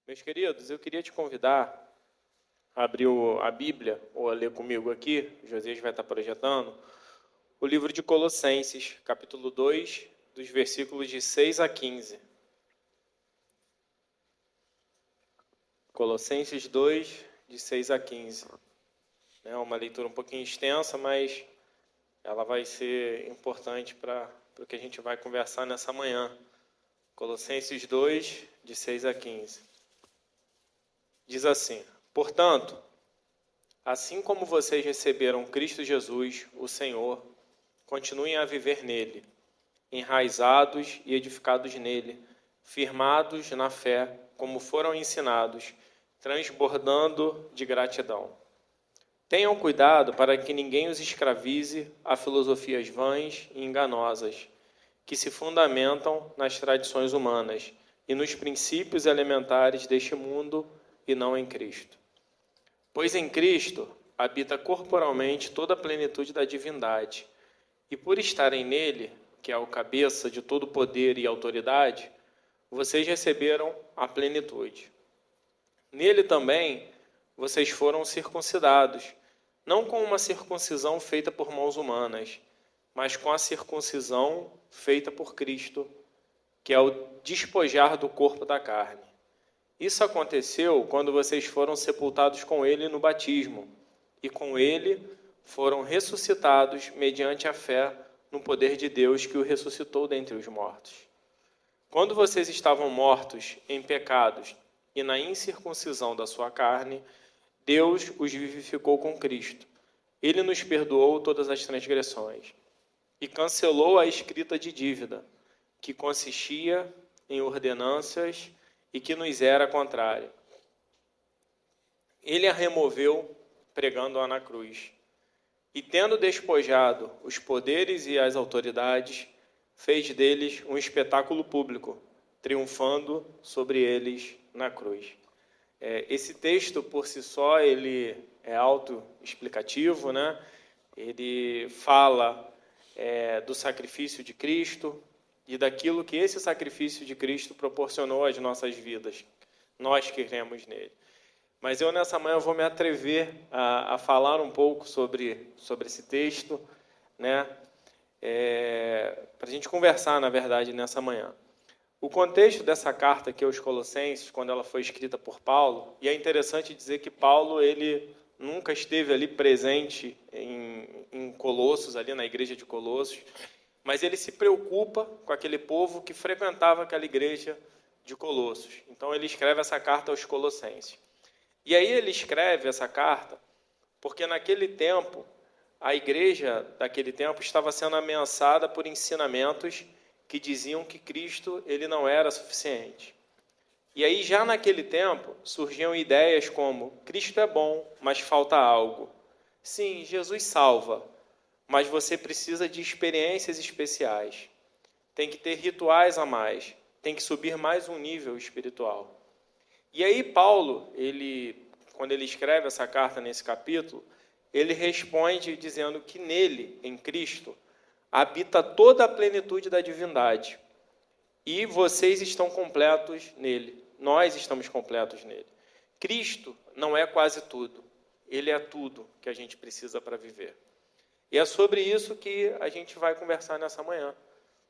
Meus queridos, eu queria te convidar a abrir a Bíblia, ou a ler comigo aqui, o Josias vai estar projetando, o livro de Colossenses, capítulo 2, dos versículos de 6 a 15. Colossenses 2, de 6 a 15. É uma leitura um pouquinho extensa, mas ela vai ser importante para o que a gente vai conversar nessa manhã. Colossenses 2, de 6 a 15. Diz assim: portanto, assim como vocês receberam Cristo Jesus, o Senhor, continuem a viver nele, enraizados e edificados nele, firmados na fé, como foram ensinados, transbordando de gratidão. Tenham cuidado para que ninguém os escravize a filosofias vãs e enganosas, que se fundamentam nas tradições humanas e nos princípios elementares deste mundo e não em Cristo. Pois em Cristo habita corporalmente toda a plenitude da divindade, e por estarem nele, que é o cabeça de todo poder e autoridade, vocês receberam a plenitude. Nele também vocês foram circuncidados, não com uma circuncisão feita por mãos humanas, mas com a circuncisão feita por Cristo, que é o despojar do corpo da carne. Isso aconteceu quando vocês foram sepultados com ele no batismo, e com ele foram ressuscitados mediante a fé no poder de Deus que o ressuscitou dentre os mortos. Quando vocês estavam mortos em pecados e na incircuncisão da sua carne, Deus os vivificou com Cristo. Ele nos perdoou todas as transgressões e cancelou a escrita de dívida, que consistia em ordenanças e que nos era contrária. Ele a removeu, pregando-a na cruz. E tendo despojado os poderes e as autoridades, fez deles um espetáculo público, triunfando sobre eles na cruz. Esse texto, por si só, ele é autoexplicativo, né? Ele fala do sacrifício de Cristo, e daquilo que esse sacrifício de Cristo proporcionou às nossas vidas, nós que cremos nele. Mas eu, nessa manhã, vou me atrever a falar um pouco sobre esse texto, né? Para a gente conversar, na verdade, nessa manhã. O contexto dessa carta aqui aos Colossenses, quando ela foi escrita por Paulo, e é interessante dizer que Paulo, ele nunca esteve ali presente em Colossos, ali na igreja de Colossos, mas ele se preocupa com aquele povo que frequentava aquela igreja de Colossos. Então ele escreve essa carta aos Colossenses. E aí ele escreve essa carta porque naquele tempo, a igreja daquele tempo estava sendo ameaçada por ensinamentos que diziam que Cristo ele não era suficiente. E aí já naquele tempo surgiam ideias como: Cristo é bom, mas falta algo. Sim, Jesus salva, mas você precisa de experiências especiais. Tem que ter rituais a mais. Tem que subir mais um nível espiritual. E aí Paulo, quando ele escreve essa carta nesse capítulo, ele responde dizendo que nele, em Cristo, habita toda a plenitude da divindade. E vocês estão completos nele. Nós estamos completos nele. Cristo não é quase tudo. Ele é tudo que a gente precisa para viver. E é sobre isso que a gente vai conversar nessa manhã,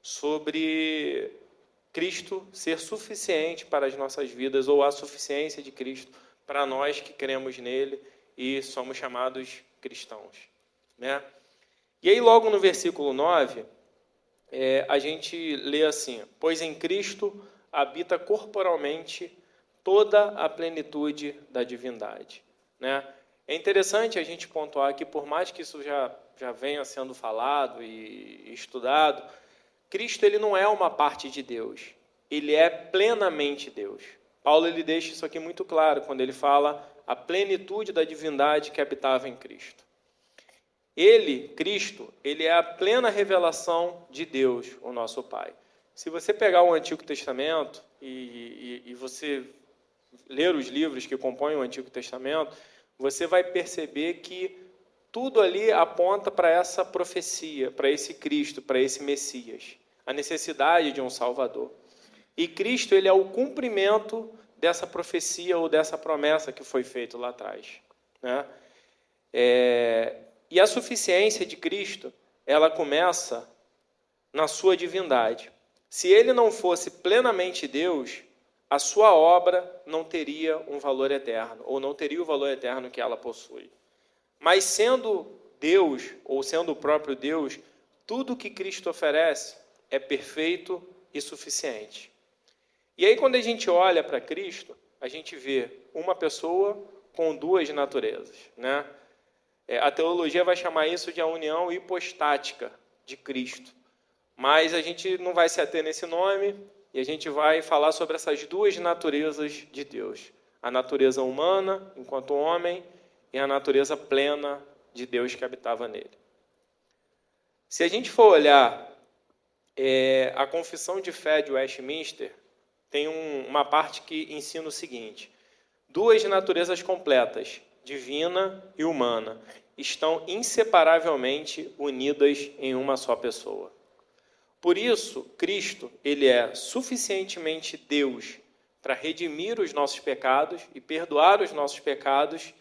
sobre Cristo ser suficiente para as nossas vidas, ou a suficiência de Cristo para nós que cremos nele e somos chamados cristãos, né? E aí logo no versículo 9, a gente lê assim: pois em Cristo habita corporalmente toda a plenitude da divindade, né? É interessante a gente pontuar que, por mais que isso já venha sendo falado e estudado, Cristo ele não é uma parte de Deus, ele é plenamente Deus. Paulo ele deixa isso aqui muito claro quando ele fala a plenitude da divindade que habitava em Cristo. Ele, Cristo, ele é a plena revelação de Deus, o nosso Pai. Se você pegar o Antigo Testamento e você ler os livros que compõem o Antigo Testamento, você vai perceber que tudo ali aponta para essa profecia, para esse Cristo, para esse Messias, a necessidade de um Salvador. E Cristo ele é o cumprimento dessa profecia ou dessa promessa que foi feita lá atrás, né? E a suficiência de Cristo, ela começa na sua divindade. Se ele não fosse plenamente Deus, a sua obra não teria um valor eterno, ou não teria o valor eterno que ela possui. Mas sendo Deus, ou sendo o próprio Deus, tudo que Cristo oferece é perfeito e suficiente. E aí, quando a gente olha para Cristo, a gente vê uma pessoa com duas naturezas, né? A teologia vai chamar isso de a união hipostática de Cristo. Mas a gente não vai se ater nesse nome e a gente vai falar sobre essas duas naturezas de Deus. A natureza humana, enquanto homem, e a natureza plena de Deus que habitava nele. Se a gente for olhar a Confissão de Fé de Westminster, tem uma parte que ensina o seguinte: duas naturezas completas, divina e humana, estão inseparavelmente unidas em uma só pessoa. Por isso, Cristo, ele é suficientemente Deus para redimir os nossos pecados e perdoar os nossos pecados,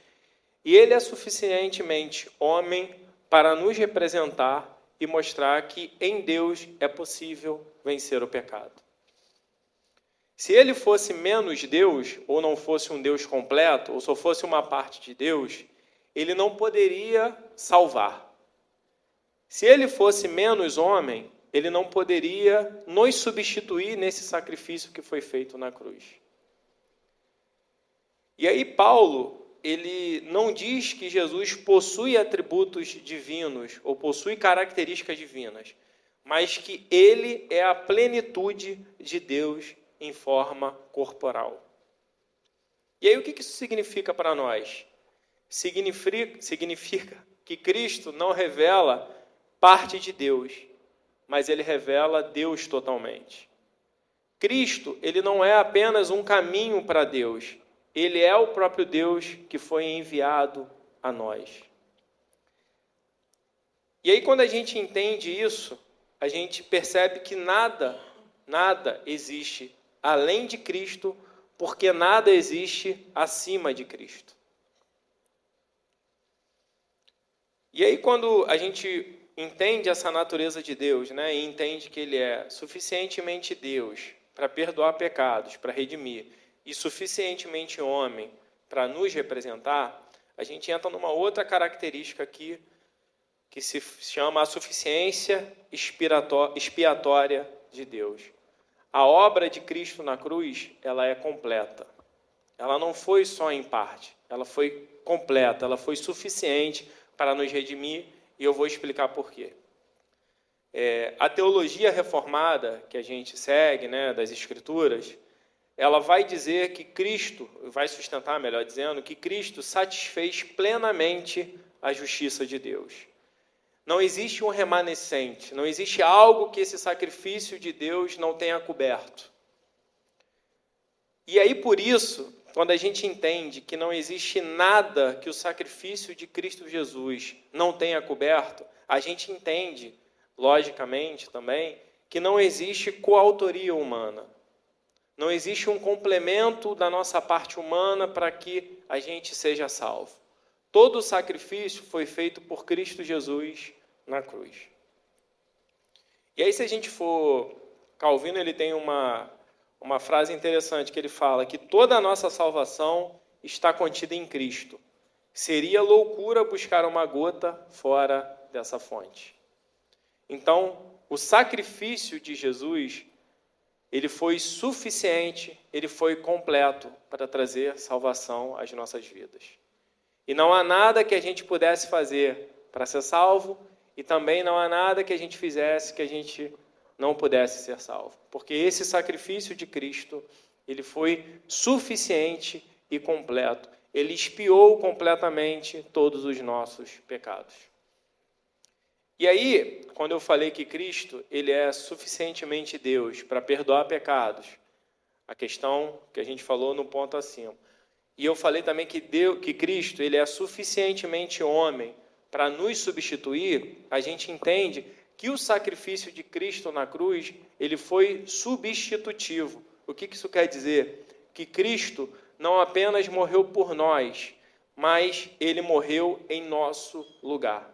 e ele é suficientemente homem para nos representar e mostrar que em Deus é possível vencer o pecado. Se ele fosse menos Deus, ou não fosse um Deus completo, ou só fosse uma parte de Deus, ele não poderia salvar. Se ele fosse menos homem, ele não poderia nos substituir nesse sacrifício que foi feito na cruz. E aí Paulo, ele não diz que Jesus possui atributos divinos ou possui características divinas, mas que ele é a plenitude de Deus em forma corporal. E aí o que isso significa para nós? Significa que Cristo não revela parte de Deus, mas ele revela Deus totalmente. Cristo, ele não é apenas um caminho para Deus, ele é o próprio Deus que foi enviado a nós. E aí, quando a gente entende isso, a gente percebe que nada existe além de Cristo, porque nada existe acima de Cristo. E aí, quando a gente entende essa natureza de Deus, né, e entende que ele é suficientemente Deus para perdoar pecados, para redimir, e suficientemente homem para nos representar, a gente entra numa outra característica aqui, que se chama a suficiência expiatória de Deus. A obra de Cristo na cruz, ela é completa. Ela não foi só em parte, ela foi completa, ela foi suficiente para nos redimir, e eu vou explicar por quê. A teologia reformada que a gente segue, né, das Escrituras, ela vai dizer que Cristo, vai sustentar, melhor dizendo, que Cristo satisfez plenamente a justiça de Deus. Não existe um remanescente, não existe algo que esse sacrifício de Deus não tenha coberto. E aí, por isso, quando a gente entende que não existe nada que o sacrifício de Cristo Jesus não tenha coberto, a gente entende, logicamente também, que não existe coautoria humana. Não existe um complemento da nossa parte humana para que a gente seja salvo. Todo o sacrifício foi feito por Cristo Jesus na cruz. E aí, se a gente for... Calvino, ele tem uma frase interessante que ele fala que toda a nossa salvação está contida em Cristo. Seria loucura buscar uma gota fora dessa fonte. Então, o sacrifício de Jesus, ele foi suficiente, ele foi completo para trazer salvação às nossas vidas. E não há nada que a gente pudesse fazer para ser salvo, e também não há nada que a gente fizesse que a gente não pudesse ser salvo. Porque esse sacrifício de Cristo, ele foi suficiente e completo. Ele expiou completamente todos os nossos pecados. E aí, quando eu falei que Cristo, ele é suficientemente Deus para perdoar pecados, a questão que a gente falou no ponto acima. E eu falei também que Cristo, ele é suficientemente homem para nos substituir, a gente entende que o sacrifício de Cristo na cruz, ele foi substitutivo. O que isso quer dizer? que Cristo não apenas morreu por nós, mas ele morreu em nosso lugar.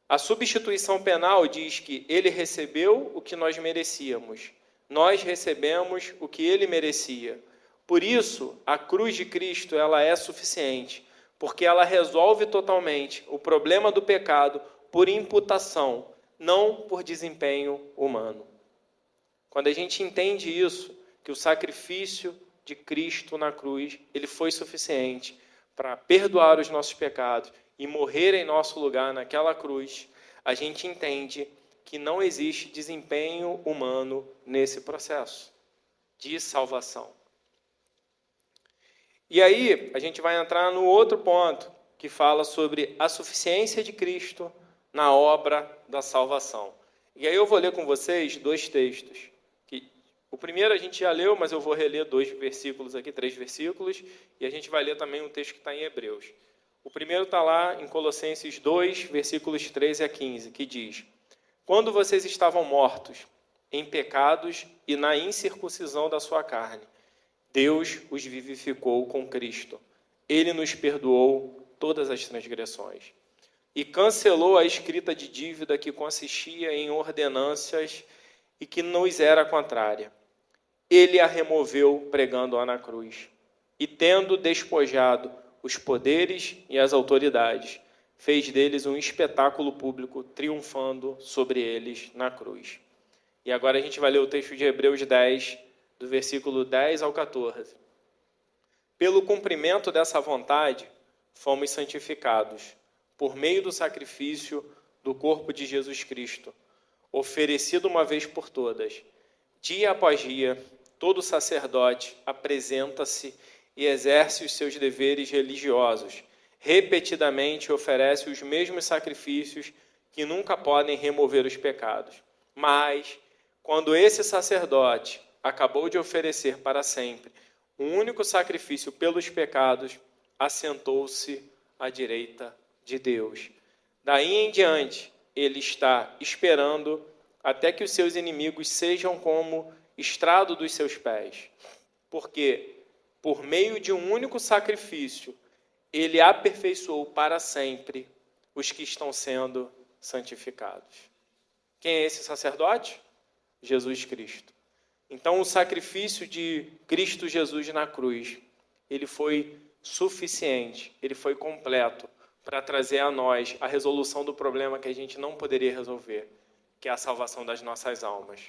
A substituição penal diz que ele recebeu o que nós merecíamos, nós recebemos o que ele merecia. Por isso, a cruz de Cristo ela é suficiente, porque ela resolve totalmente o problema do pecado por imputação, não por desempenho humano. Quando a gente entende isso, que o sacrifício de Cristo na cruz, ele foi suficiente para perdoar os nossos pecados e morrer em nosso lugar naquela cruz, a gente entende que não existe desempenho humano nesse processo de salvação. E aí, a gente vai entrar no outro ponto, que fala sobre a suficiência de Cristo na obra da salvação. E aí eu vou ler com vocês 2 textos. O primeiro a gente já leu, mas eu vou reler 2 versículos aqui, 3 versículos, e a gente vai ler também um texto que está em Hebreus. O primeiro está lá em Colossenses 2, versículos 13 a 15, que diz: quando vocês estavam mortos em pecados e na incircuncisão da sua carne, Deus os vivificou com Cristo. Ele nos perdoou todas as transgressões e cancelou a escrita de dívida que consistia em ordenanças e que nos era contrária. Ele a removeu pregando-a na cruz. E tendo despojado os poderes e as autoridades, fez deles um espetáculo público, triunfando sobre eles na cruz. E agora a gente vai ler o texto de Hebreus 10, do versículo 10 ao 14. Pelo cumprimento dessa vontade, fomos santificados, por meio do sacrifício do corpo de Jesus Cristo, oferecido uma vez por todas. Dia após dia, todo sacerdote apresenta-se e exerce os seus deveres religiosos. Repetidamente oferece os mesmos sacrifícios que nunca podem remover os pecados. Mas, quando esse sacerdote acabou de oferecer para sempre um único sacrifício pelos pecados, assentou-se à direita de Deus. Daí em diante, ele está esperando até que os seus inimigos sejam como estrado dos seus pés. Porque, por meio de um único sacrifício, ele aperfeiçoou para sempre os que estão sendo santificados. Quem é esse sacerdote? Jesus Cristo. Então, o sacrifício de Cristo Jesus na cruz, ele foi suficiente, ele foi completo para trazer a nós a resolução do problema que a gente não poderia resolver, que é a salvação das nossas almas.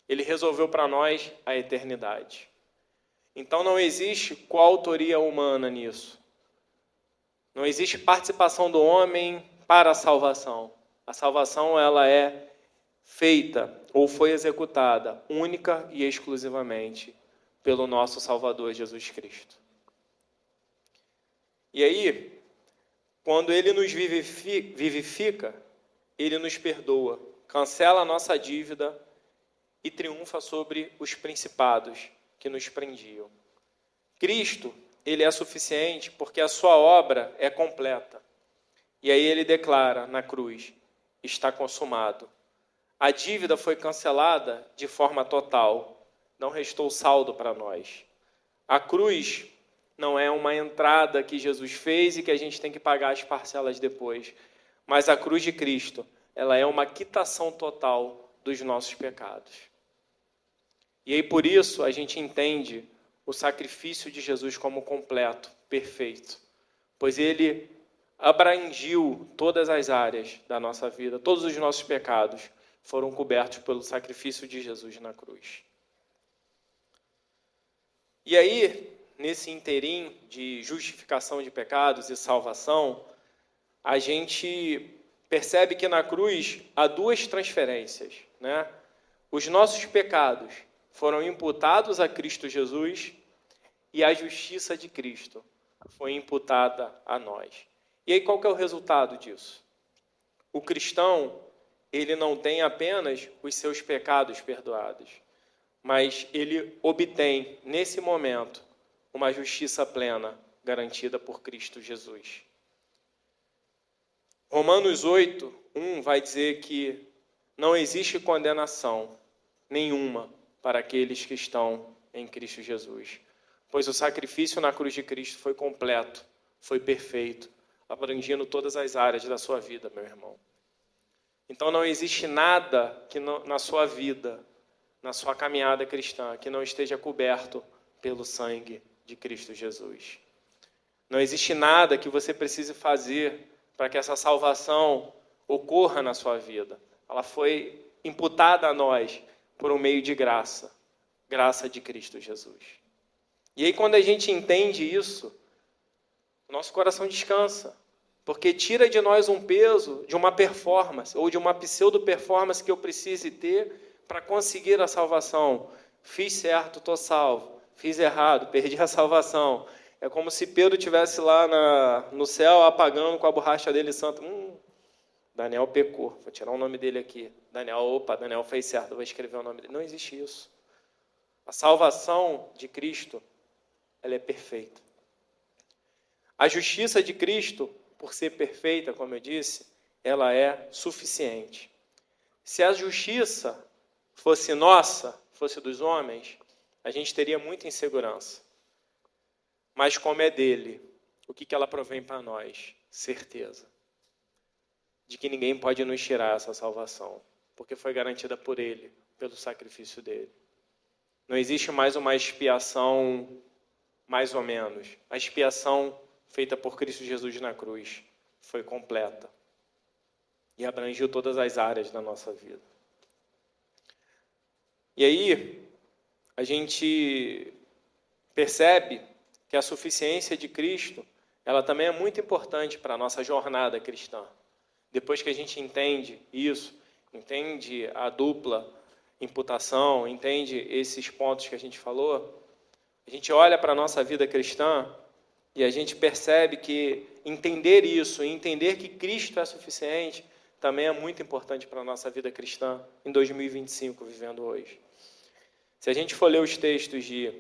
Ele resolveu para nós a eternidade. Então, não existe coautoria humana nisso. Não existe participação do homem para a salvação. A salvação ela é feita ou foi executada única e exclusivamente pelo nosso Salvador Jesus Cristo. E aí, quando ele nos vivifica, ele nos perdoa, cancela a nossa dívida e triunfa sobre os principados que nos prendiam. Cristo, ele é suficiente porque a sua obra é completa. E aí ele declara na cruz: está consumado. A dívida foi cancelada de forma total. Não restou saldo para nós. A cruz não é uma entrada que Jesus fez e que a gente tem que pagar as parcelas depois. Mas a cruz de Cristo, ela é uma quitação total dos nossos pecados. E aí por isso a gente entende o sacrifício de Jesus como completo, perfeito. Pois ele abrangiu todas as áreas da nossa vida, todos os nossos pecados foram cobertos pelo sacrifício de Jesus na cruz. E aí, nesse interim de justificação de pecados e salvação, a gente percebe que na cruz há 2 transferências, né? Os nossos pecados foram imputados a Cristo Jesus e a justiça de Cristo foi imputada a nós. E aí qual que é o resultado disso? O cristão, ele não tem apenas os seus pecados perdoados, mas ele obtém, nesse momento, uma justiça plena garantida por Cristo Jesus. Romanos 8, 1 vai dizer que não existe condenação nenhuma para aqueles que estão em Cristo Jesus. pois o sacrifício na cruz de Cristo foi completo, foi perfeito, abrangindo todas as áreas da sua vida, meu irmão. Então não existe nada que na sua vida, na sua caminhada cristã, que não esteja coberto pelo sangue de Cristo Jesus. Não existe nada que você precise fazer para que essa salvação ocorra na sua vida. Ela foi imputada a nós por um meio de graça, graça de Cristo Jesus. E aí quando a gente entende isso, nosso coração descansa, porque tira de nós um peso de uma performance, ou de uma pseudo-performance que eu precise ter para conseguir a salvação. Fiz certo, estou salvo. Fiz errado, perdi a salvação. É como se Pedro estivesse lá no céu apagando com a borracha dele santa. Daniel pecou, vou tirar o nome dele aqui. Daniel fez certo, vou escrever o nome dele. Não existe isso. A salvação de Cristo, ela é perfeita. A justiça de Cristo, por ser perfeita, como eu disse, ela é suficiente. Se a justiça fosse nossa, fosse dos homens, a gente teria muita insegurança. Mas como é dele, o que ela provém para nós? Certeza de que ninguém pode nos tirar essa salvação, porque foi garantida por ele, pelo sacrifício dele. Não existe mais uma expiação mais ou menos. A expiação feita por Cristo Jesus na cruz foi completa e abrangiu todas as áreas da nossa vida. E aí, a gente percebe que a suficiência de Cristo, ela também é muito importante para a nossa jornada cristã. Depois que a gente entende isso, entende a dupla imputação, entende esses pontos que a gente falou, a gente olha para a nossa vida cristã e a gente percebe que entender isso, entender que Cristo é suficiente, também é muito importante para a nossa vida cristã em 2025, vivendo hoje. Se a gente for ler os textos de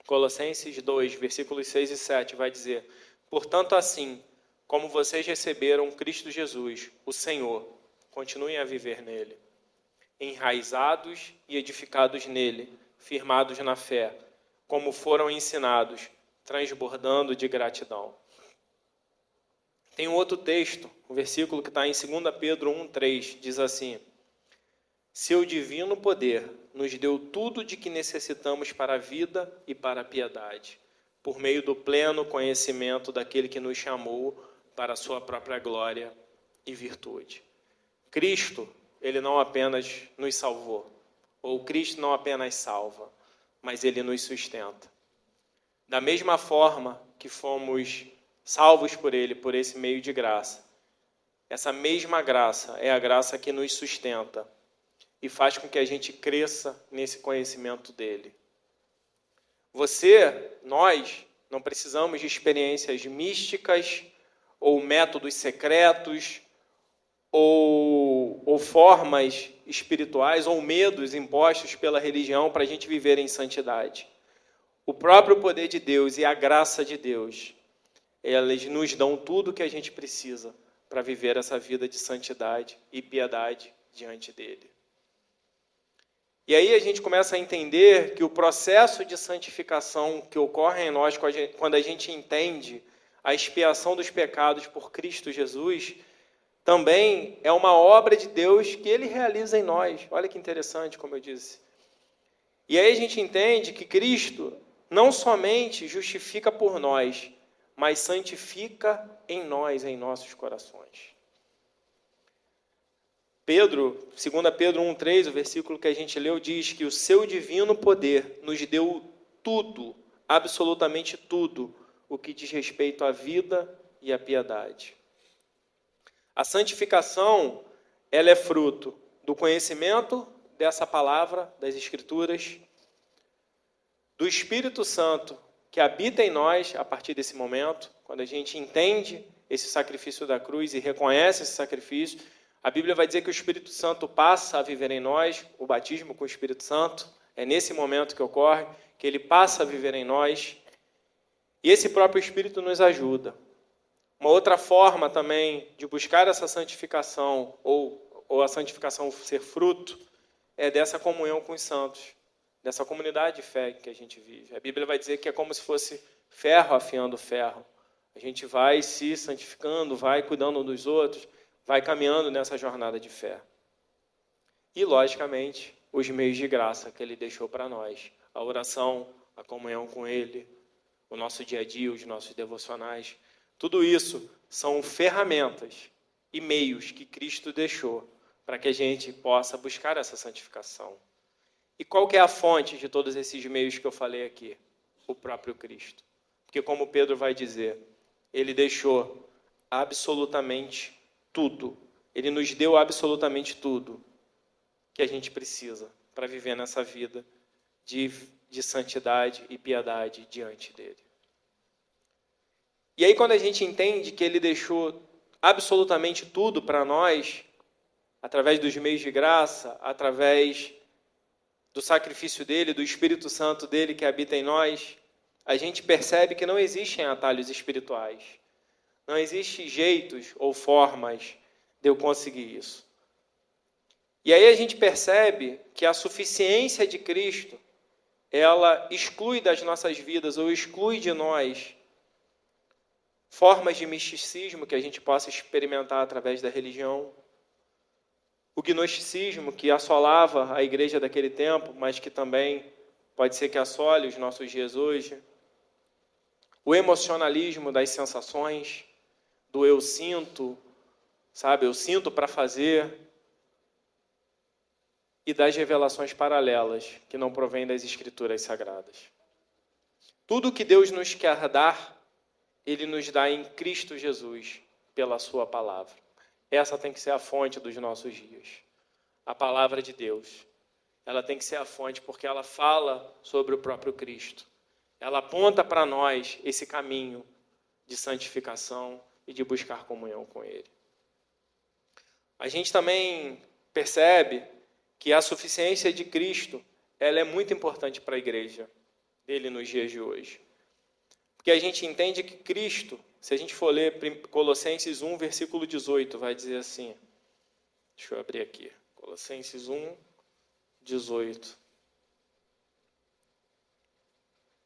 Colossenses 2, versículos 6 e 7, vai dizer: portanto, assim como vocês receberam Cristo Jesus, o Senhor, continuem a viver nele, enraizados e edificados nele, firmados na fé, como foram ensinados, transbordando de gratidão. Tem um outro texto, um versículo que está em 2 Pedro 1,3, diz assim: seu divino poder nos deu tudo de que necessitamos para a vida e para a piedade, por meio do pleno conhecimento daquele que nos chamou para a sua própria glória e virtude. Cristo, ele não apenas nos salvou, ou Cristo não apenas salva, mas ele nos sustenta. Da mesma forma que fomos salvos por ele, por esse meio de graça, essa mesma graça é a graça que nos sustenta e faz com que a gente cresça nesse conhecimento dele. Nós, não precisamos de experiências místicas, ou métodos secretos, ou formas espirituais, ou medos impostos pela religião para a gente viver em santidade. O próprio poder de Deus e a graça de Deus, elas nos dão tudo o que a gente precisa para viver essa vida de santidade e piedade diante dele. E aí a gente começa a entender que o processo de santificação que ocorre em nós quando a gente entende a expiação dos pecados por Cristo Jesus, também é uma obra de Deus que ele realiza em nós. Olha que interessante, como eu disse. E aí a gente entende que Cristo não somente justifica por nós, mas santifica em nós, em nossos corações. 2 Pedro 1,3, o versículo que a gente leu, diz que o seu divino poder nos deu tudo, absolutamente tudo, o que diz respeito à vida e à piedade. A santificação, ela é fruto do conhecimento dessa palavra, das Escrituras, do Espírito Santo que habita em nós a partir desse momento, quando a gente entende esse sacrifício da cruz e reconhece esse sacrifício. A Bíblia vai dizer que o Espírito Santo passa a viver em nós, o batismo com o Espírito Santo, é nesse momento que ocorre, que ele passa a viver em nós, e esse próprio Espírito nos ajuda. Uma outra forma também de buscar essa santificação, ou a santificação ser fruto, é dessa comunhão com os santos, dessa comunidade de fé que a gente vive. A Bíblia vai dizer que é como se fosse ferro afiando ferro. A gente vai se santificando, vai cuidando dos outros, vai caminhando nessa jornada de fé. E, logicamente, os meios de graça que Ele deixou para nós. A oração, a comunhão com Ele, o nosso dia a dia, os nossos devocionais. Tudo isso são ferramentas e meios que Cristo deixou para que a gente possa buscar essa santificação. E qual que é a fonte de todos esses meios que eu falei aqui? O próprio Cristo. Porque, como Pedro vai dizer, Ele deixou absolutamente tudo. Ele nos deu absolutamente tudo que a gente precisa para viver nessa vida de santidade e piedade diante dele. E aí, quando a gente entende que Ele deixou absolutamente tudo para nós, através dos meios de graça, através do sacrifício dele, do Espírito Santo dele que habita em nós, a gente percebe que não existem atalhos espirituais. Não existem jeitos ou formas de eu conseguir isso. E aí a gente percebe que a suficiência de Cristo, ela exclui das nossas vidas, ou exclui de nós, formas de misticismo que a gente possa experimentar através da religião, o gnosticismo que assolava a igreja daquele tempo, mas que também pode ser que assole os nossos dias hoje, o emocionalismo das sensações, do eu sinto, sabe, eu sinto para fazer, e das revelações paralelas que não provêm das Escrituras Sagradas. Tudo que Deus nos quer dar, Ele nos dá em Cristo Jesus, pela sua palavra. Essa tem que ser a fonte dos nossos dias. A palavra de Deus. Ela tem que ser a fonte porque ela fala sobre o próprio Cristo. Ela aponta para nós esse caminho de santificação e de buscar comunhão com Ele. A gente também percebe que a suficiência de Cristo, ela é muito importante para a igreja dele nos dias de hoje. Porque a gente entende que Cristo, se a gente for ler Colossenses 1, versículo 18, vai dizer assim, deixa eu abrir aqui, Colossenses 1, 18.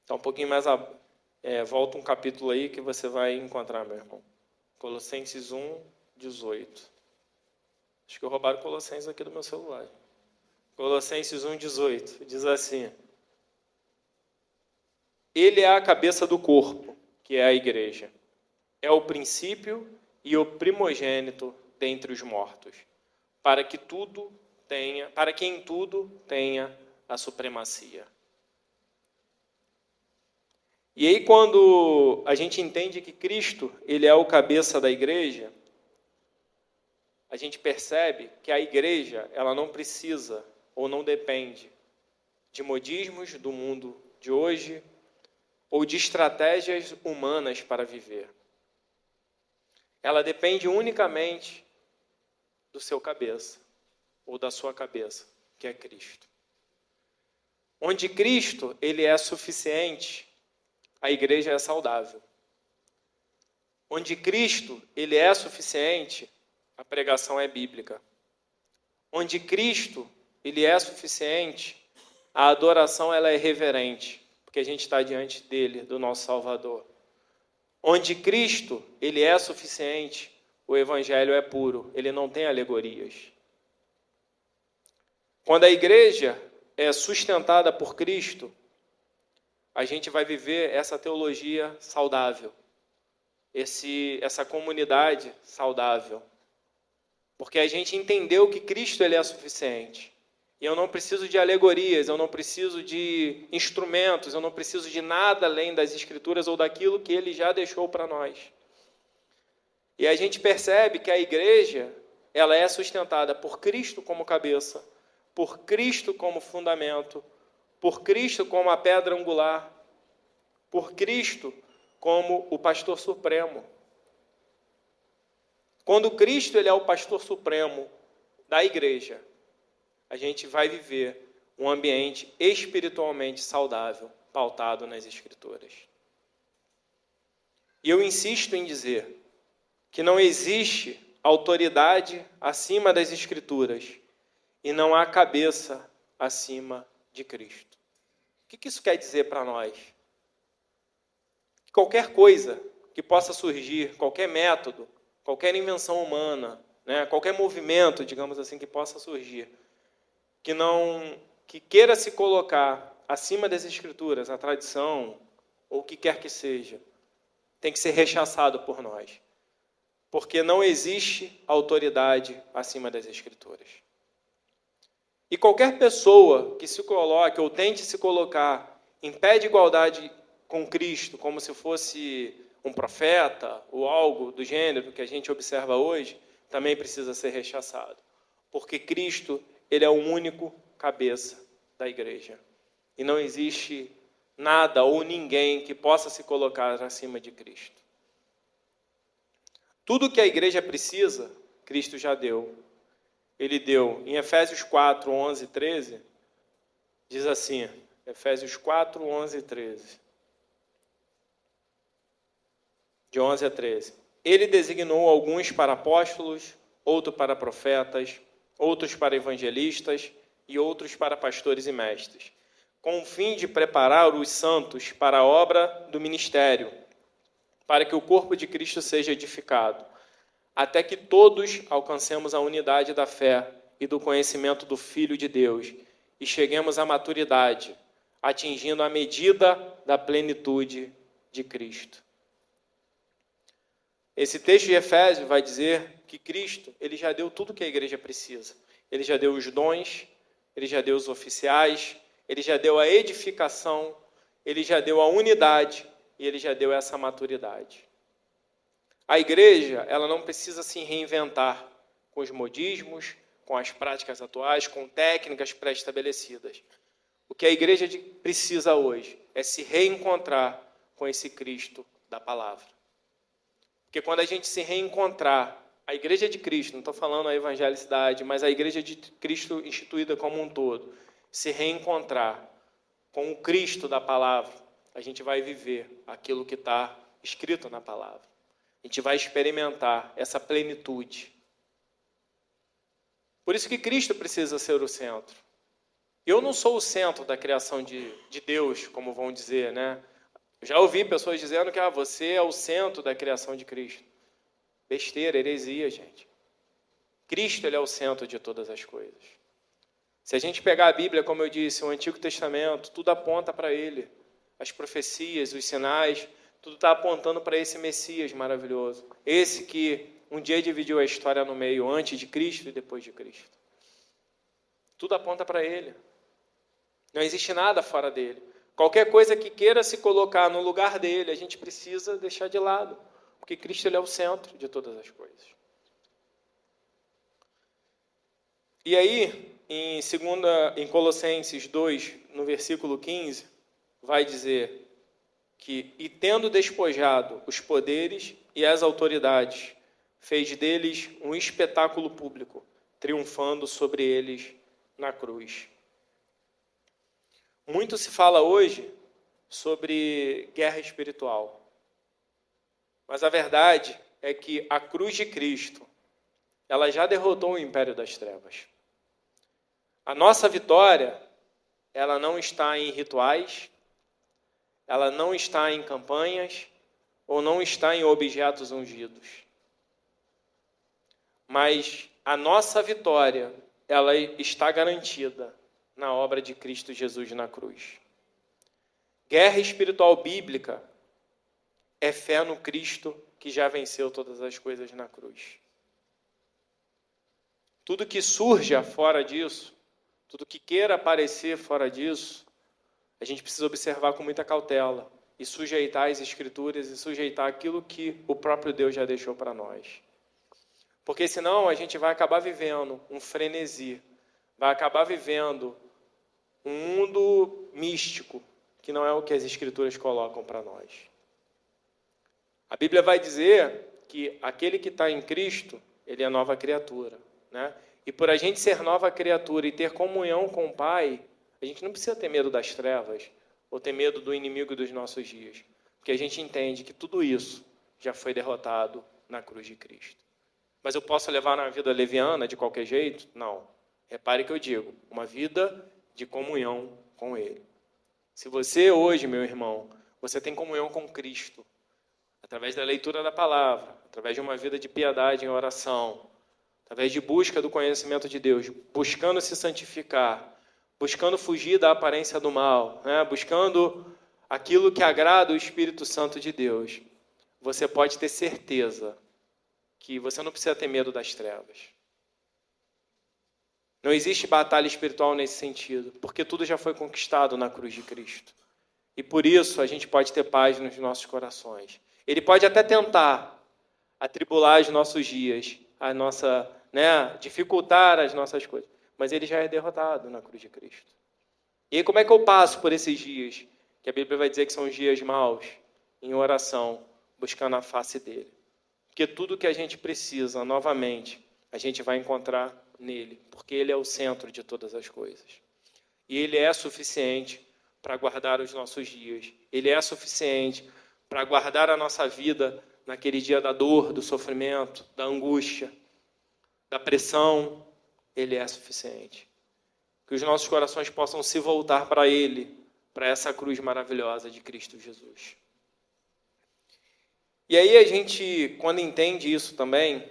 Então, um pouquinho mais, volta um capítulo aí que você vai encontrar, meu irmão. Colossenses 1, 18. Acho que roubaram Colossenses aqui do meu celular. Colossenses 1, 18, diz assim, Ele é a cabeça do corpo, que é a igreja. É o princípio e o primogênito dentre os mortos, para que em tudo tenha a supremacia. E aí, quando a gente entende que Cristo, Ele é o cabeça da igreja, a gente percebe que a igreja, ela não precisa ou não depende de modismos do mundo de hoje ou de estratégias humanas para viver. Ela depende unicamente do seu cabeça, ou da sua cabeça, que é Cristo. Onde Cristo, Ele é suficiente, a igreja é saudável. Onde Cristo, Ele é suficiente, a pregação é bíblica. Onde Cristo, Ele é suficiente, a adoração ela é reverente, porque a gente está diante dele, do nosso Salvador. Onde Cristo, Ele é suficiente, o Evangelho é puro, ele não tem alegorias. Quando a igreja é sustentada por Cristo, a gente vai viver essa teologia saudável, essa comunidade saudável. Porque a gente entendeu que Cristo ele é suficiente. E eu não preciso de alegorias, eu não preciso de instrumentos, eu não preciso de nada além das Escrituras ou daquilo que Ele já deixou para nós. E a gente percebe que a igreja, ela é sustentada por Cristo como cabeça, por Cristo como fundamento, por Cristo como a pedra angular, por Cristo como o pastor supremo. Quando Cristo ele é o pastor supremo da igreja, a gente vai viver um ambiente espiritualmente saudável, pautado nas Escrituras. E eu insisto em dizer que não existe autoridade acima das Escrituras e não há cabeça acima de Cristo. O que isso quer dizer para nós? Que qualquer coisa que possa surgir, qualquer método, qualquer invenção humana, né, qualquer movimento, digamos assim, que possa surgir, que queira se colocar acima das Escrituras, a tradição, ou o que quer que seja, tem que ser rechaçado por nós. Porque não existe autoridade acima das Escrituras. E qualquer pessoa que se coloque ou tente se colocar em pé de igualdade com Cristo, como se fosse um profeta ou algo do gênero que a gente observa hoje, também precisa ser rechaçado. Porque Cristo, ele é o único cabeça da igreja. E não existe nada ou ninguém que possa se colocar acima de Cristo. Tudo que a igreja precisa, Cristo já deu. Ele deu em Efésios 4, 11 e 13, diz assim, Efésios 4, 11 e 13. De 11 a 13. Ele designou alguns para apóstolos, outros para profetas, outros para evangelistas e outros para pastores e mestres, com o fim de preparar os santos para a obra do ministério, para que o corpo de Cristo seja edificado, até que todos alcancemos a unidade da fé e do conhecimento do Filho de Deus e cheguemos à maturidade, atingindo a medida da plenitude de Cristo. Esse texto de Efésios vai dizer que Cristo, ele já deu tudo que a igreja precisa. Ele já deu os dons, ele já deu os oficiais, ele já deu a edificação, ele já deu a unidade e ele já deu essa maturidade. A igreja, ela não precisa se reinventar com os modismos, com as práticas atuais, com técnicas pré-estabelecidas. O que a igreja precisa hoje é se reencontrar com esse Cristo da palavra. Porque quando a gente se reencontrar, a igreja de Cristo, não estou falando a evangelicidade, mas a igreja de Cristo instituída como um todo, se reencontrar com o Cristo da palavra, a gente vai viver aquilo que está escrito na palavra. A gente vai experimentar essa plenitude. Por isso que Cristo precisa ser o centro. Eu não sou o centro da criação de Deus, como vão dizer, né? Já ouvi pessoas dizendo que você é o centro da criação de Cristo. Besteira, heresia, gente. Cristo, ele é o centro de todas as coisas. Se a gente pegar a Bíblia, como eu disse, o Antigo Testamento, tudo aponta para ele. As profecias, os sinais, tudo está apontando para esse Messias maravilhoso. Esse que um dia dividiu a história no meio, antes de Cristo e depois de Cristo. Tudo aponta para ele. Não existe nada fora dele. Qualquer coisa que queira se colocar no lugar dele, a gente precisa deixar de lado. Porque Cristo, ele é o centro de todas as coisas. E aí, em Colossenses 2, no versículo 15, vai dizer que, e tendo despojado os poderes e as autoridades, fez deles um espetáculo público, triunfando sobre eles na cruz. Muito se fala hoje sobre guerra espiritual. Mas a verdade é que a cruz de Cristo, ela já derrotou o império das trevas. A nossa vitória, ela não está em rituais, ela não está em campanhas, ou não está em objetos ungidos. Mas a nossa vitória, ela está garantida na obra de Cristo Jesus na cruz. Guerra espiritual bíblica é fé no Cristo que já venceu todas as coisas na cruz. Tudo que surja fora disso, tudo que queira aparecer fora disso, a gente precisa observar com muita cautela e sujeitar as Escrituras e sujeitar aquilo que o próprio Deus já deixou para nós. Porque senão a gente vai acabar vivendo um frenesi, vai acabar vivendo um mundo místico, que não é o que as Escrituras colocam para nós. A Bíblia vai dizer que aquele que está em Cristo, ele é nova criatura, né? E por a gente ser nova criatura e ter comunhão com o Pai, a gente não precisa ter medo das trevas ou ter medo do inimigo dos nossos dias, porque a gente entende que tudo isso já foi derrotado na cruz de Cristo. Mas eu posso levar uma vida leviana de qualquer jeito? Não. Repare que eu digo, uma vida de comunhão com Ele. Se você hoje, meu irmão, você tem comunhão com Cristo, através da leitura da palavra, através de uma vida de piedade em oração, através de busca do conhecimento de Deus, buscando se santificar, buscando fugir da aparência do mal, né? Buscando aquilo que agrada o Espírito Santo de Deus, você pode ter certeza que você não precisa ter medo das trevas. Não existe batalha espiritual nesse sentido, porque tudo já foi conquistado na cruz de Cristo. E por isso a gente pode ter paz nos nossos corações. Ele pode até tentar atribular os nossos dias, a nossa, dificultar as nossas coisas, mas ele já é derrotado na cruz de Cristo. E aí como é que eu passo por esses dias, que a Bíblia vai dizer que são dias maus, em oração, buscando a face dele? Porque tudo que a gente precisa, novamente, a gente vai encontrar nele, porque ele é o centro de todas as coisas. E ele é suficiente para guardar os nossos dias. Ele é suficiente para guardar a nossa vida naquele dia da dor, do sofrimento, da angústia, da pressão. Ele é suficiente. Que os nossos corações possam se voltar para ele, para essa cruz maravilhosa de Cristo Jesus. E aí a gente, quando entende isso também,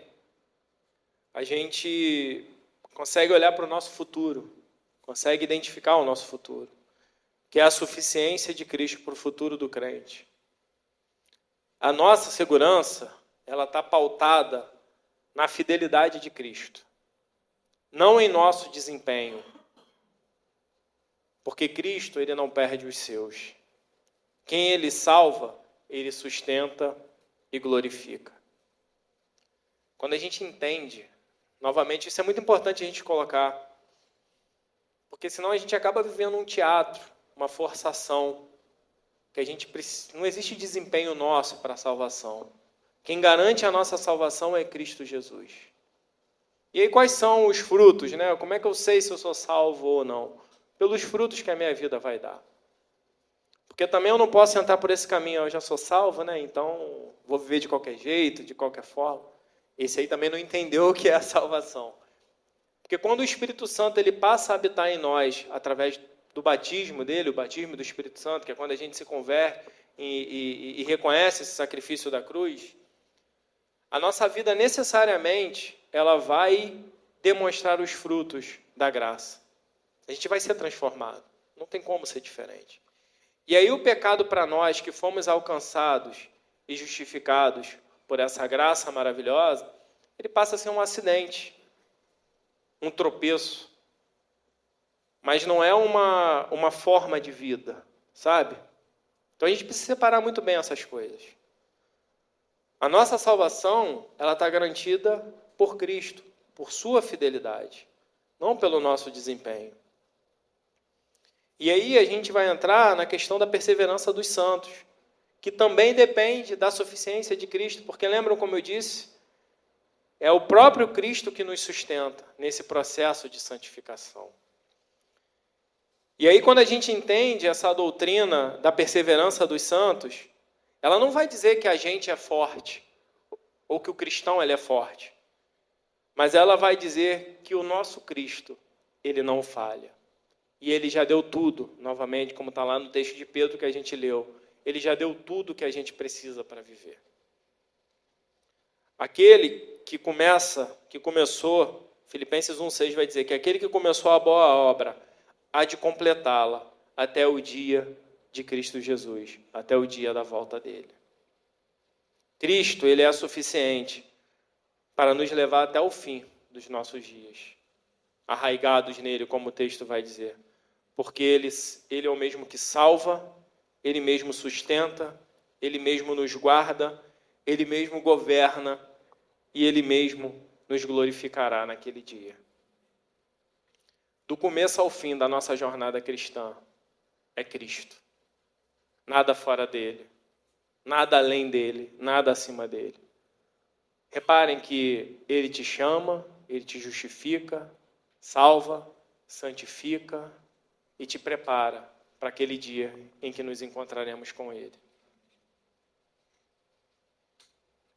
a gente consegue olhar para o nosso futuro, consegue identificar o nosso futuro, que é a suficiência de Cristo para o futuro do crente. A nossa segurança, ela está pautada na fidelidade de Cristo, não em nosso desempenho, porque Cristo, ele não perde os seus. Quem ele salva, ele sustenta e glorifica. Quando a gente entende, novamente, isso é muito importante a gente colocar, porque senão a gente acaba vivendo um teatro, uma forçação, que a gente precisa, não existe desempenho nosso para a salvação. Quem garante a nossa salvação é Cristo Jesus. E aí quais são os frutos, né? Como é que eu sei se eu sou salvo ou não? Pelos frutos que a minha vida vai dar. Porque também eu não posso entrar por esse caminho, eu já sou salvo, né? Então vou viver de qualquer jeito, de qualquer forma. Esse aí também não entendeu o que é a salvação. Porque quando o Espírito Santo ele passa a habitar em nós, através do batismo dele, o batismo do Espírito Santo, que é quando a gente se converte e reconhece esse sacrifício da cruz, a nossa vida necessariamente ela vai demonstrar os frutos da graça. A gente vai ser transformado. Não tem como ser diferente. E aí o pecado para nós que fomos alcançados e justificados por essa graça maravilhosa, ele passa a ser um acidente, um tropeço. Mas não é uma forma de vida, sabe? Então a gente precisa separar muito bem essas coisas. A nossa salvação, ela está garantida por Cristo, por sua fidelidade, não pelo nosso desempenho. E aí a gente vai entrar na questão da perseverança dos santos, que também depende da suficiência de Cristo, porque lembram como eu disse? É o próprio Cristo que nos sustenta nesse processo de santificação. E aí quando a gente entende essa doutrina da perseverança dos santos, ela não vai dizer que a gente é forte, ou que o cristão ele é forte, mas ela vai dizer que o nosso Cristo, ele não falha. E ele já deu tudo, novamente, como está lá no texto de Pedro que a gente leu. Ele já deu tudo que a gente precisa para viver. Aquele que começou, Filipenses 1,6 vai dizer que aquele que começou a boa obra há de completá-la até o dia de Cristo Jesus, até o dia da volta dele. Cristo, ele é suficiente para nos levar até o fim dos nossos dias, arraigados nele, como o texto vai dizer. Porque ele é o mesmo que salva, ele mesmo sustenta, ele mesmo nos guarda, ele mesmo governa e ele mesmo nos glorificará naquele dia. Do começo ao fim da nossa jornada cristã é Cristo. Nada fora dele, nada além dele, nada acima dele. Reparem que ele te chama, ele te justifica, salva, santifica e te prepara para aquele dia em que nos encontraremos com ele.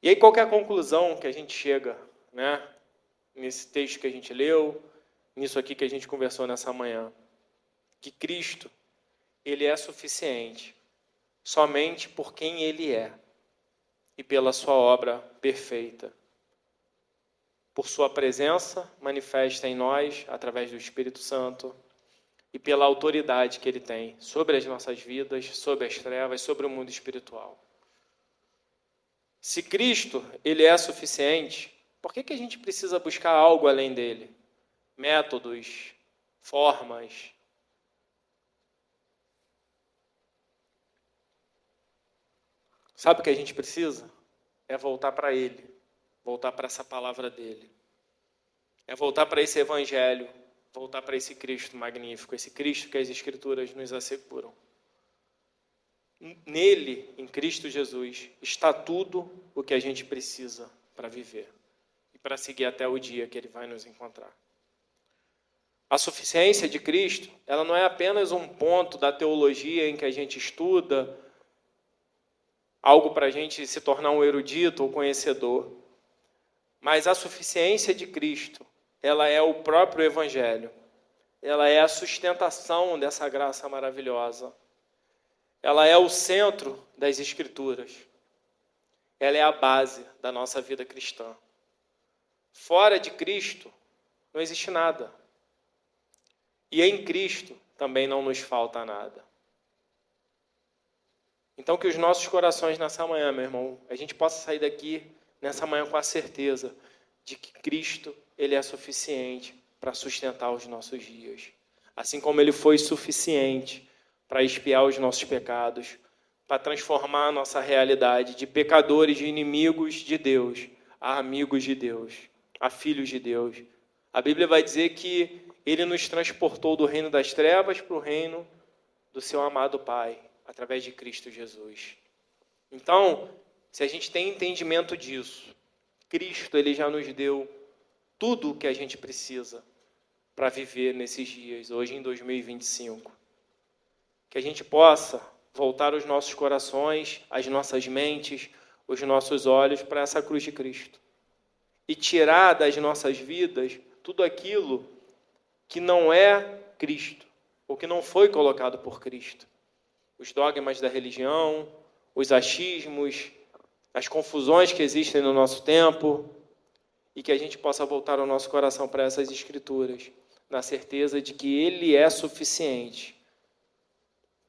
E aí qual que é a conclusão que a gente chega, né? Nesse texto que a gente leu, nisso aqui que a gente conversou nessa manhã? Que Cristo, ele é suficiente somente por quem ele é e pela sua obra perfeita. Por sua presença manifesta em nós, através do Espírito Santo, e pela autoridade que ele tem sobre as nossas vidas, sobre as trevas, sobre o mundo espiritual. Se Cristo, ele é suficiente, por que a gente precisa buscar algo além dele? Métodos, formas. Sabe o que a gente precisa? É voltar para ele, voltar para essa palavra dele. É voltar para esse evangelho, voltar para esse Cristo magnífico, esse Cristo que as Escrituras nos asseguram. Nele, em Cristo Jesus, está tudo o que a gente precisa para viver e para seguir até o dia que ele vai nos encontrar. A suficiência de Cristo, ela não é apenas um ponto da teologia em que a gente estuda, algo para a gente se tornar um erudito ou conhecedor. Mas a suficiência de Cristo, ela é o próprio Evangelho. Ela é a sustentação dessa graça maravilhosa. Ela é o centro das Escrituras. Ela é a base da nossa vida cristã. Fora de Cristo, não existe nada. E em Cristo também não nos falta nada. Então, que os nossos corações nessa manhã, meu irmão, a gente possa sair daqui nessa manhã com a certeza de que Cristo, ele é suficiente para sustentar os nossos dias. Assim como ele foi suficiente para expiar os nossos pecados, para transformar a nossa realidade de pecadores, de inimigos de Deus, a amigos de Deus, a filhos de Deus. A Bíblia vai dizer que ele nos transportou do reino das trevas para o reino do seu amado Pai, através de Cristo Jesus. Então, se a gente tem entendimento disso, Cristo, ele já nos deu tudo o que a gente precisa para viver nesses dias, hoje em 2025. Que a gente possa voltar os nossos corações, as nossas mentes, os nossos olhos para essa cruz de Cristo. E tirar das nossas vidas tudo aquilo que não é Cristo, ou que não foi colocado por Cristo. Os dogmas da religião, os achismos, as confusões que existem no nosso tempo, e que a gente possa voltar o nosso coração para essas Escrituras, na certeza de que ele é suficiente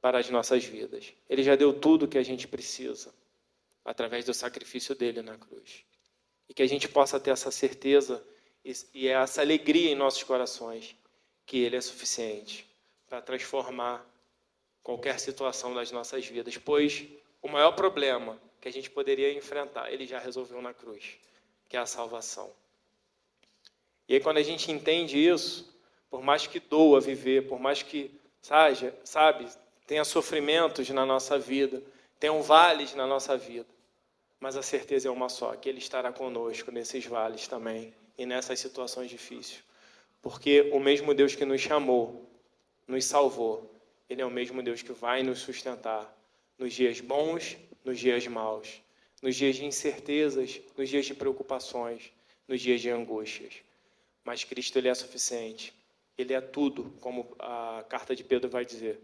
para as nossas vidas. Ele já deu tudo o que a gente precisa, através do sacrifício dele na cruz. E que a gente possa ter essa certeza e essa alegria em nossos corações, que ele é suficiente para transformar qualquer situação das nossas vidas, pois o maior problema que a gente poderia enfrentar, ele já resolveu na cruz, que é a salvação. E aí, quando a gente entende isso, por mais que doa viver, por mais que, sabe, tenha sofrimentos na nossa vida, tenham vales na nossa vida, mas a certeza é uma só, que ele estará conosco nesses vales também e nessas situações difíceis. Porque o mesmo Deus que nos chamou, nos salvou, ele é o mesmo Deus que vai nos sustentar nos dias bons, nos dias maus, nos dias de incertezas, nos dias de preocupações, nos dias de angústias. Mas Cristo, ele é suficiente. Ele é tudo, como a carta de Pedro vai dizer.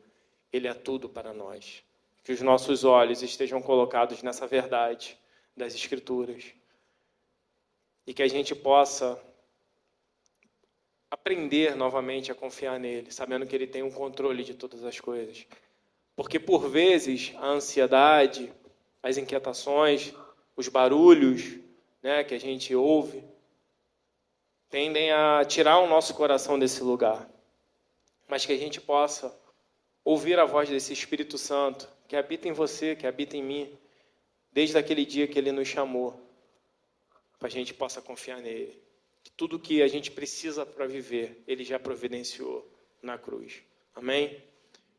Ele é tudo para nós. Que os nossos olhos estejam colocados nessa verdade das Escrituras. E que a gente possa aprender novamente a confiar nele, sabendo que ele tem o controle de todas as coisas. Porque, por vezes, a ansiedade, as inquietações, os barulhos, que a gente ouve, tendem a tirar o nosso coração desse lugar. Mas que a gente possa ouvir a voz desse Espírito Santo, que habita em você, que habita em mim, desde aquele dia que ele nos chamou, para a gente possa confiar nele. Que tudo que a gente precisa para viver, ele já providenciou na cruz. Amém?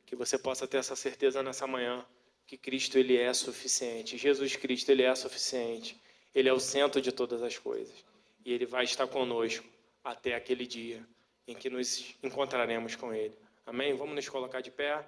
Que você possa ter essa certeza nessa manhã, que Cristo, ele é suficiente. Jesus Cristo, ele é suficiente. Ele é o centro de todas as coisas. E ele vai estar conosco até aquele dia em que nos encontraremos com ele. Amém? Vamos nos colocar de pé.